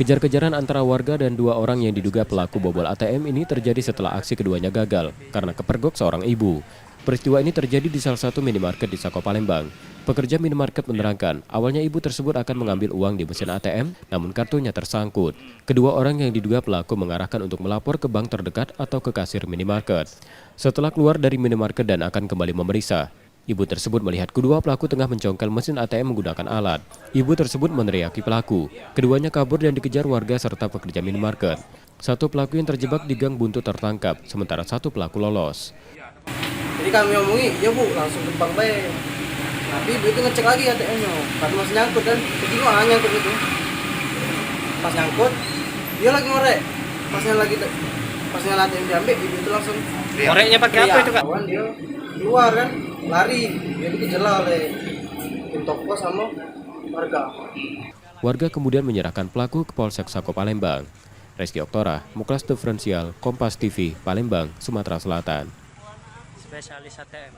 Kejar-kejaran antara warga dan dua orang yang diduga pelaku bobol ATM ini terjadi setelah aksi keduanya gagal karena kepergok seorang ibu. Peristiwa ini terjadi di salah satu minimarket di Sako Palembang. Pekerja minimarket menerangkan, awalnya ibu tersebut akan mengambil uang di mesin ATM, namun kartunya tersangkut. Kedua orang yang diduga pelaku mengarahkan untuk melapor ke bank terdekat atau ke kasir minimarket. Setelah keluar dari minimarket dan akan kembali memeriksa, ibu tersebut melihat kedua pelaku tengah mencongkel mesin ATM menggunakan alat. Ibu tersebut meneriaki pelaku. Keduanya kabur dan dikejar warga serta pekerja minimarket. Satu pelaku yang terjebak di gang buntu tertangkap, sementara satu pelaku lolos. Jadi kami ngomongi, ya bu langsung ke bank baik. Tapi ibu itu ngecek lagi ATM-nya, karena masih nyangkut kan, jadi nyangkut itu. Pas nyangkut, dia lagi ngorek. Pasnya ATM diambil, ibu itu langsung. Ngoreknya pakai apa itu kak? Kawan dia keluar kan, lari. Dia dikejar oleh tim toko sama warga. Warga kemudian menyerahkan pelaku ke Polsek Sako Palembang. Reski Oktora, Muklas Diferensial, Kompas TV, Palembang, Sumatera Selatan. Spesialis ATM.